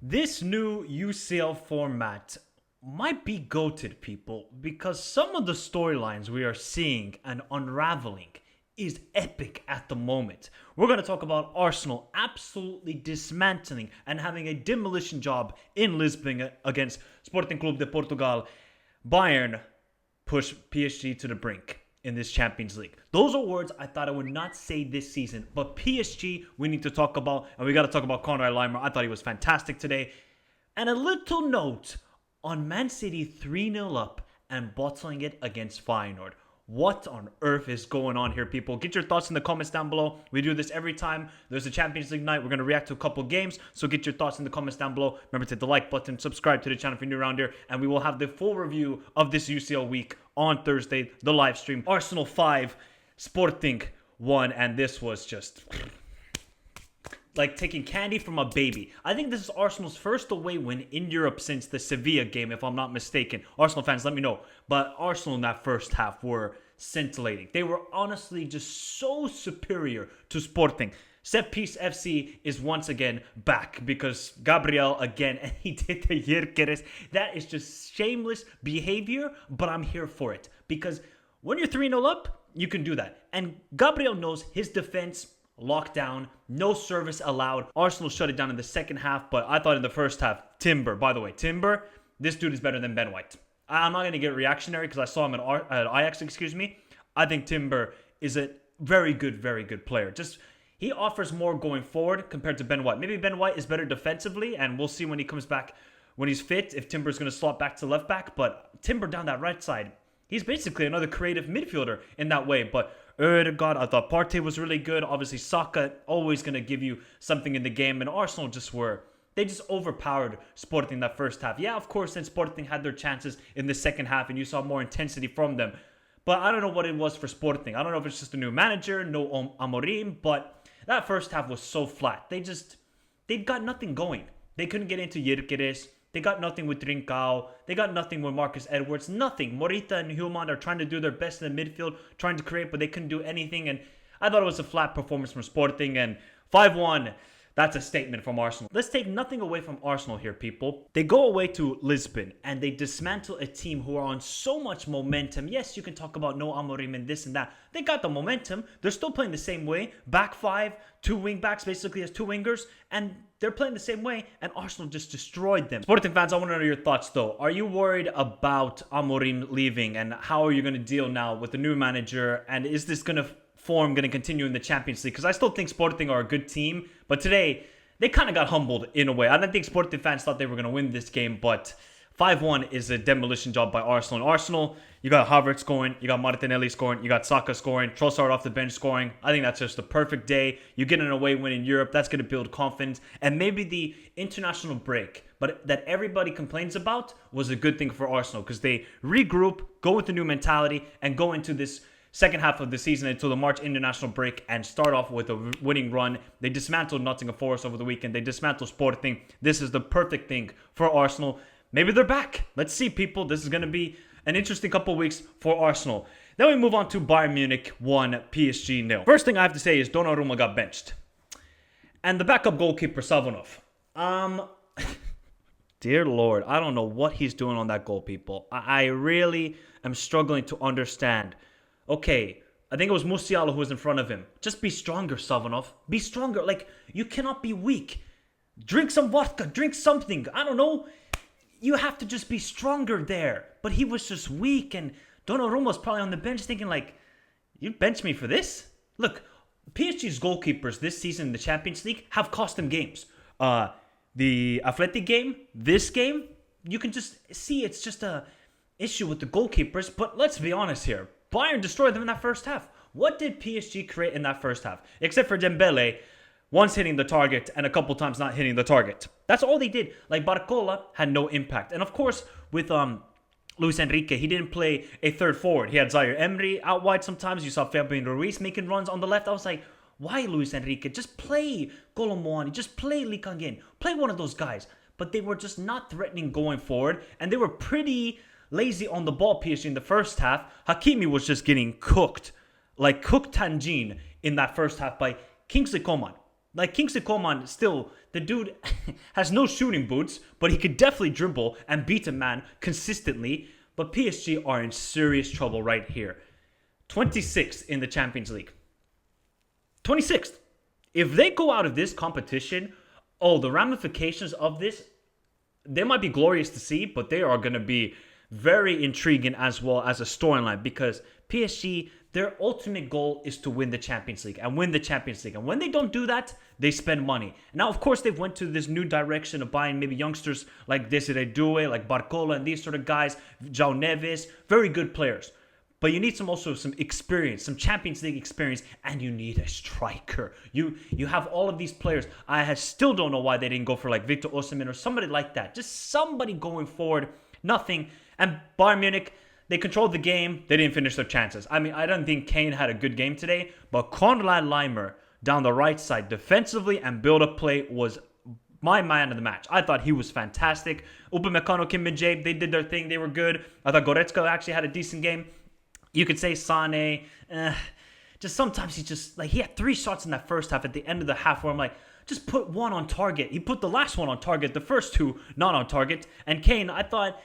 This new UCL format might be goated, people, because some of the storylines we are seeing and unraveling is epic at the moment. We're going to talk about Arsenal absolutely dismantling and having a demolition job in Lisbon against Sporting Clube de Portugal. Bayern push PSG to the brink in this Champions League. Those are words I thought I would not say this season, but PSG we need to talk about, and we got to talk about Conrad Leimer. I thought he was fantastic today. And a little note on Man City 3-0 up and bottling it against Feyenoord. What on earth is going on here, people? Get your thoughts in the comments down below. We do this every time there's a Champions League night. We're going to react to a couple games, so get your thoughts in the comments down below. Remember to hit the like button, subscribe to the channel if you're new around here, and we will have the full review of this UCL week on Thursday, the live stream. Arsenal 5, Sporting 1, and this was just like taking candy from a baby. I think this is Arsenal's first away win in Europe since the Sevilla game, if I'm not mistaken. Arsenal fans, let me know. But Arsenal in that first half were scintillating. They were honestly just so superior to Sporting. Set Piece FC is once again back because Gabriel again, and he did the Yerkeres. That is just shameless behavior, but I'm here for it. Because when you're 3-0 up, you can do that. And Gabriel knows his defense lockdown, no service allowed. Arsenal shut it down in the second half, but I thought in the first half, Timber, by the way, Timber, this dude is better than Ben White. I'm not going to get reactionary because I saw him at Ajax, I think Timber is a very good player. Just, he offers more going forward compared to Ben White. Maybe Ben White is better defensively, and we'll see when he comes back, when he's fit, if Timber's going to slot back to left back, but Timber down that right side, he's basically another creative midfielder in that way, but God, I thought Partey was really good. Obviously, Saka always going to give you something in the game. And Arsenal they just overpowered Sporting that first half. Yeah, of course, then Sporting had their chances in the second half and you saw more intensity from them. But I don't know what it was for Sporting. I don't know if it's just a new manager, no Amorim, but that first half was so flat. They got nothing going. They couldn't get into Yerkeres. They got nothing with Trincao. They got nothing with Marcus Edwards. Nothing. Morita and Human are trying to do their best in the midfield, trying to create, but they couldn't do anything. And I thought it was a flat performance from Sporting. And 5-1, that's a statement from Arsenal. Let's take nothing away from Arsenal here, people. They go away to Lisbon and they dismantle a team who are on so much momentum. Yes, you can talk about no Amorim and this and that. They got the momentum. They're still playing the same way. Back five, two wing backs basically as two wingers. And they're playing the same way, and Arsenal just destroyed them. Sporting fans, I want to know your thoughts, though. Are you worried about Amorim leaving, and how are you going to deal now with the new manager, and is this going to continue in the Champions League? Because I still think Sporting are a good team, but today, they kind of got humbled in a way. I don't think Sporting fans thought they were going to win this game, but 5-1 is a demolition job by Arsenal. And Arsenal, you got Havertz scoring, you got Martinelli scoring, you got Saka scoring, Trossard off the bench scoring. I think that's just the perfect day. You get an away win in Europe, that's going to build confidence. And maybe the international break, but that everybody complains about, was a good thing for Arsenal because they regroup, go with a new mentality, and go into this second half of the season until the March international break and start off with a winning run. They dismantled Nottingham Forest over the weekend. They dismantled Sporting. This is the perfect thing for Arsenal. Maybe they're back. Let's see, people. This is going to be an interesting couple of weeks for Arsenal. Then we move on to Bayern Munich 1, PSG 0. First thing I have to say is Donnarumma got benched. And the backup goalkeeper, Savonov. Dear Lord, I don't know what he's doing on that goal, people. I really am struggling to understand. Okay, I think it was Musiala who was in front of him. Just be stronger, Savonov. Be stronger. Like, you cannot be weak. Drink some vodka. Drink something. I don't know. You have to just be stronger there. But he was just weak, and Donnarumma was probably on the bench thinking, like, you bench me for this? Look, PSG's goalkeepers this season in the Champions League have cost them games. The Athletic game, this game, you can just see it's just a issue with the goalkeepers. But let's be honest here. Bayern destroyed them in that first half. What did PSG create in that first half? Except for Dembele, once hitting the target and a couple times not hitting the target. That's all they did. Like, Barcola had no impact. And of course, with Luis Enrique, he didn't play a third forward. He had Zaire Emery out wide sometimes. You saw Fabian Ruiz making runs on the left. I was like, why Luis Enrique? Just play Colomboani. Just play Lee Kang-in. Play one of those guys. But they were just not threatening going forward. And they were pretty lazy on the ball, PSG, in the first half. Hakimi was just getting cooked. Like cooked tangine in that first half by Kingsley Coman. Like Kingsley Coman, still, the dude has no shooting boots, but he could definitely dribble and beat a man consistently. But PSG are in serious trouble right here. 26th in the Champions League. 26th. If they go out of this competition, the ramifications of this, they might be glorious to see, but they are going to be very intriguing as well as a storyline, because PSG, their ultimate goal is to win the Champions League and win the Champions League. And when they don't do that, they spend money. Now, of course, they've went to this new direction of buying maybe youngsters like Desiree Doué, like Barcola, and these sort of guys, João Neves, very good players. But you need some experience, some Champions League experience, and you need a striker. You have all of these players. I still don't know why they didn't go for like Victor Osimhen or somebody like that. Just somebody going forward. Nothing. And Bayern Munich, they controlled the game. They didn't finish their chances. I mean, I don't think Kane had a good game today, but Konrad Laimer down the right side defensively and build-up play was my man of the match. I thought he was fantastic. Upamecano, Kim Min-jae, they did their thing. They were good. I thought Goretzka actually had a decent game. You could say Sané, just sometimes he had 3 shots in that first half at the end of the half where I'm like, just put one on target. He put the last one on target, the first 2 not on target. And Kane, I thought,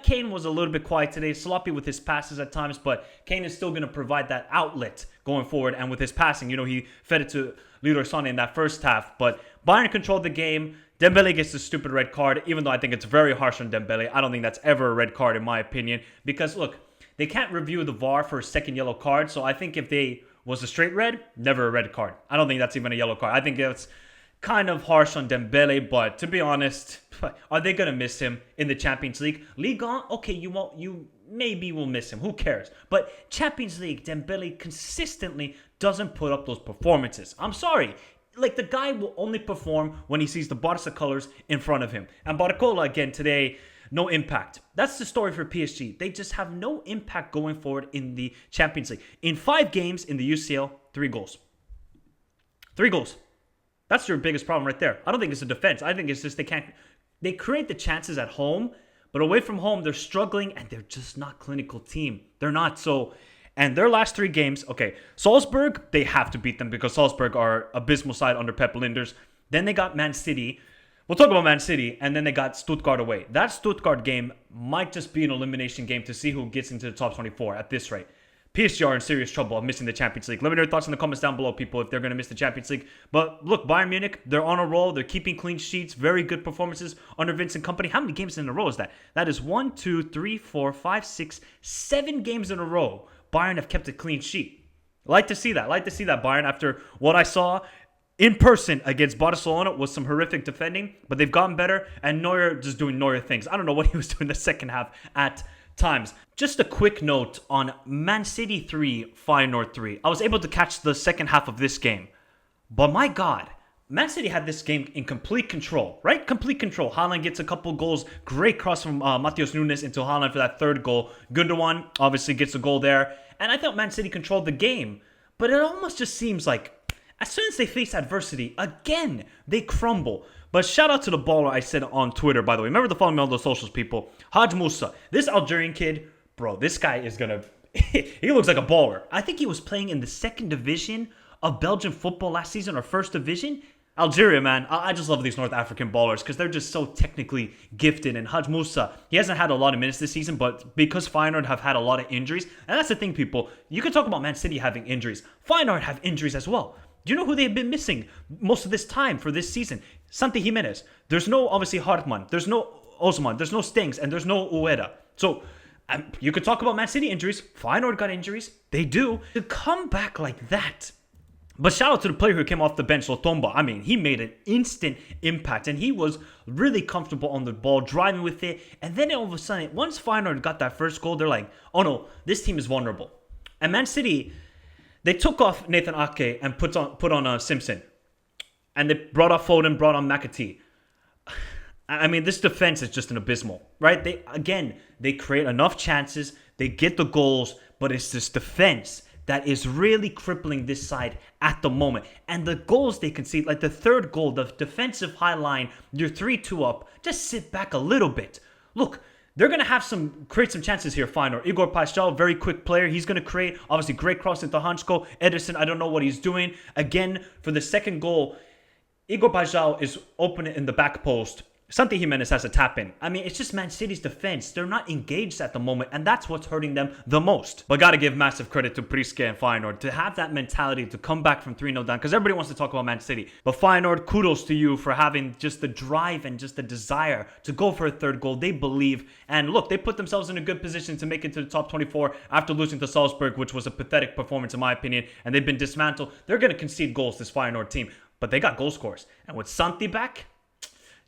Kane was a little bit quiet today, sloppy with his passes at times, but Kane is still going to provide that outlet going forward. And with his passing, he fed it to Leroy Sané in that first half. But Bayern controlled the game. Dembele gets the stupid red card, even though I think it's very harsh on Dembele. I don't think that's ever a red card in my opinion, because look, they can't review the VAR for a second yellow card, so I think if they was a straight red, never a red card. I don't think that's even a yellow card. I think that's kind of harsh on Dembele, but to be honest, are they going to miss him in the Champions League? Ligue 1, okay, you maybe will miss him. Who cares? But Champions League, Dembele consistently doesn't put up those performances. I'm sorry. Like, the guy will only perform when he sees the Barca colors in front of him. And Barcola, again, today, no impact. That's the story for PSG. They just have no impact going forward in the Champions League. In 5 games in the UCL, 3 goals. 3 goals. That's your biggest problem right there. I don't think it's a defense. I think it's just they create the chances at home, but away from home, they're struggling, and they're just not clinical team. They're not. So, and their last 3 games, okay, Salzburg, they have to beat them because Salzburg are abysmal side under Pep Linders. Then they got Man City. We'll talk about Man City, and then they got Stuttgart away. That Stuttgart game might just be an elimination game to see who gets into the top 24 at this rate. PSG are in serious trouble of missing the Champions League. Let me know your thoughts in the comments down below, people, if they're going to miss the Champions League. But look, Bayern Munich, they're on a roll. They're keeping clean sheets. Very good performances under Vincent Kompany. How many games in a row is that? That is 1, 2, 3, 4, 5, 6, 7 games in a row. Bayern have kept a clean sheet. Like to see that. Like to see that, Bayern, after what I saw in person against Barcelona was some horrific defending, but they've gotten better, and Neuer just doing Neuer things. I don't know what he was doing the second half at times. Just a quick note on Man City 3, Feyenoord 3. I was able to catch the second half of this game, but my God, Man City had this game in complete control, right? Complete control. Haaland gets a couple goals. Great cross from Matheus Nunes into Haaland for that 3rd goal. Gundogan obviously gets a goal there, and I thought Man City controlled the game, but it almost just seems like as soon as they face adversity, again, they crumble. But shout out to the baller I said on Twitter, by the way. Remember to follow me on the socials, people. Haj Musa. This Algerian kid, bro, this guy is going to... he looks like a baller. I think he was playing in the 2nd division of Belgian football last season, or 1st division. Algeria, man. I just love these North African ballers because they're just so technically gifted. And Haj Musa, he hasn't had a lot of minutes this season, but because Feyenoord have had a lot of injuries, and that's the thing, people. You can talk about Man City having injuries. Feyenoord have injuries as well. Do you know who they've been missing most of this time for this season? Santi Jimenez. There's no, obviously, Hartmann. There's no Osman. There's no Stings. And there's no Ueda. So, you could talk about Man City injuries. Feyenoord got injuries. They do. To come back like that. But shout out to the player who came off the bench, Lotomba. I mean, he made an instant impact. And he was really comfortable on the ball, driving with it. And then all of a sudden, once Feyenoord got that first goal, they're like, oh no, this team is vulnerable. And Man City... they took off Nathan Ake and put on Simpson. And they brought off Foden, brought on McAtee. I mean, this defense is just an abysmal, right? They create enough chances. They get the goals. But it's this defense that is really crippling this side at the moment. And the goals they concede, like the 3rd goal, the defensive high line, you're 3-2 up. Just sit back a little bit. Look, they're going to create some chances here, Feyenoord. Igor Paschal, very quick player. He's going to create, obviously, great cross into Hansko. Ederson, I don't know what he's doing. Again, for the 2nd goal, Igor Bajal is open in the back post. Santi Jimenez has a tap in. I mean, it's just Man City's defense. They're not engaged at the moment, and that's what's hurting them the most. But gotta give massive credit to Priske and Feyenoord to have that mentality to come back from 3-0 down, because everybody wants to talk about Man City. But Feyenoord, kudos to you for having just the drive and just the desire to go for a third goal. They believe, and look, they put themselves in a good position to make it to the top 24 after losing to Salzburg, which was a pathetic performance in my opinion, and they've been dismantled. They're gonna concede goals, this Feyenoord team, but they got goal scorers. And with Santi back,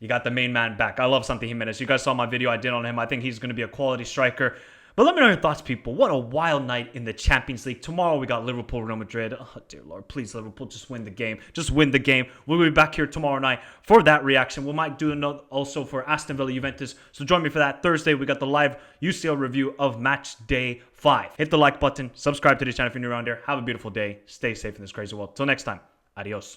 you got the main man back. I love Santi Jimenez. You guys saw my video I did on him. I think he's going to be a quality striker. But let me know your thoughts, people. What a wild night in the Champions League. Tomorrow we got Liverpool, Real Madrid. Oh, dear Lord. Please, Liverpool, just win the game. Just win the game. We'll be back here tomorrow night for that reaction. We might do another also for Aston Villa, Juventus. So join me for that. Thursday, we got the live UCL review of match day 5. Hit the like button. Subscribe to the channel if you're new around here. Have a beautiful day. Stay safe in this crazy world. Till next time. Adios.